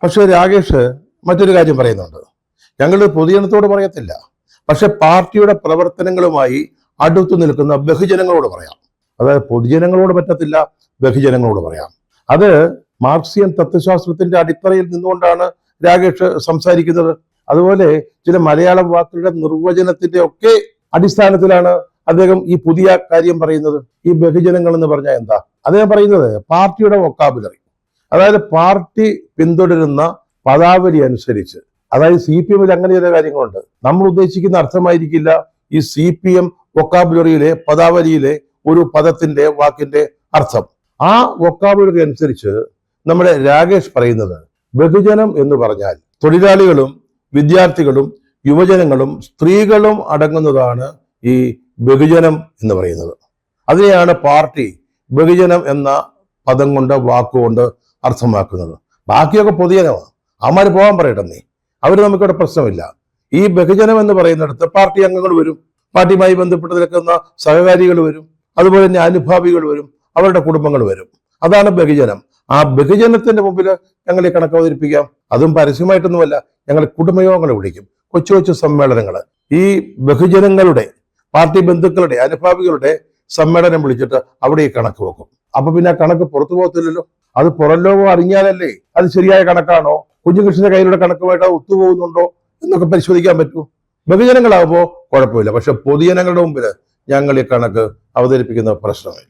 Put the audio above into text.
പക്ഷെ രാകേഷ് മറ്റൊരു കാര്യം പറയുന്നുണ്ട്. ഞങ്ങൾ പൊതുജനത്തോട് പറയത്തില്ല, പക്ഷെ പാർട്ടിയുടെ പ്രവർത്തനങ്ങളുമായി അടുത്തു നിൽക്കുന്ന ബഹുജനങ്ങളോട് പറയാം. അതായത് പൊതുജനങ്ങളോട് പറ്റത്തില്ല, ബഹുജനങ്ങളോട് പറയാം. അത് മാർക്സിയൻ തത്വശാസ്ത്രത്തിന്റെ അടിത്തറയിൽ നിന്നുകൊണ്ടാണ് രാകേഷ് സംസാരിക്കുന്നത്. അതുപോലെ ചില മലയാളം വാക്കുകളുടെ നിർവചനത്തിന്റെ ഒക്കെ അടിസ്ഥാനത്തിലാണ് അദ്ദേഹം ഈ പുതിയ കാര്യം പറയുന്നത്. ഈ ബഹുജനങ്ങൾ എന്ന് പറഞ്ഞാൽ എന്താ? അദ്ദേഹം പറയുന്നത് പാർട്ടിയുടെ വൊക്കാബുലറി, അതായത് പാർട്ടി പിന്തുടരുന്ന പദാവലി അനുസരിച്ച്, അതായത് CPM-ൽ അങ്ങനെ ചില കാര്യങ്ങളുണ്ട്. നമ്മൾ ഉദ്ദേശിക്കുന്ന അർത്ഥമായിരിക്കില്ല ഈ CPM വൊക്കാബുലറിയിലെ പദാവലിയിലെ ഒരു പദത്തിന്റെ വാക്കിന്റെ അർത്ഥം. ആ വൊക്കാബുലറി അനുസരിച്ച് നമ്മുടെ രാകേഷ് പറയുന്നത് ബഹുജനം എന്ന് പറഞ്ഞാൽ തൊഴിലാളികളും വിദ്യാർത്ഥികളും യുവജനങ്ങളും സ്ത്രീകളും അടങ്ങുന്നതാണ് ഈ ബഹുജനം എന്ന് പറയുന്നത്. അതിനെയാണ് പാർട്ടി ബഹുജനം എന്ന പദം കൊണ്ട് വാക്കുകൊണ്ട് അർത്ഥമാക്കുന്നത്. ബാക്കിയൊക്കെ പൊതുജനമാണ്. അവന്മാർ പോകാൻ പറയട്ടെ, നീ അവർ നമുക്കിവിടെ പ്രശ്നമില്ല. ഈ ബഹുജനം എന്ന് പറയുന്നിടത്ത് പാർട്ടി അംഗങ്ങൾ വരും, പാർട്ടിയുമായി ബന്ധപ്പെട്ട് നിൽക്കുന്ന സഹകാരികൾ വരും, അതുപോലെ തന്നെ അനുഭാവികൾ വരും, അവരുടെ കുടുംബങ്ങൾ വരും. അതാണ് ബഹുജനം. ആ ബഹുജനത്തിന്റെ മുമ്പിൽ ഞങ്ങൾ ഈ കണക്ക് അവതരിപ്പിക്കാം. അതും പരസ്യമായിട്ടൊന്നുമല്ല, ഞങ്ങൾ കുടുംബയോഗങ്ങൾ വിളിക്കും, കൊച്ചു കൊച്ചു സമ്മേളനങ്ങൾ. ഈ ബഹുജനങ്ങളുടെ പാർട്ടി ബന്ധുക്കളുടെ അനുഭാവികളുടെ സമ്മേളനം വിളിച്ചിട്ട് അവിടെ ഈ കണക്ക് വെക്കും. അപ്പൊ പിന്നെ ആ കണക്ക് പുറത്തു പോകത്തില്ലല്ലോ. അത് പുറം ലോകം അറിഞ്ഞാലല്ലേ അത് ശരിയായ കണക്കാണോ, കുഞ്ഞുകൃഷ്ണന്റെ കയ്യിലുള്ള കണക്കുമായിട്ട് അത് ഒത്തുപോകുന്നുണ്ടോ എന്നൊക്കെ പരിശോധിക്കാൻ പറ്റൂ. ബഹുജനങ്ങളാകുമ്പോൾ കുഴപ്പമില്ല, പക്ഷെ പൊതുജനങ്ങളുടെ മുമ്പിൽ ഞങ്ങൾ ഈ കണക്ക് അവതരിപ്പിക്കുന്ന പ്രശ്നമില്ല.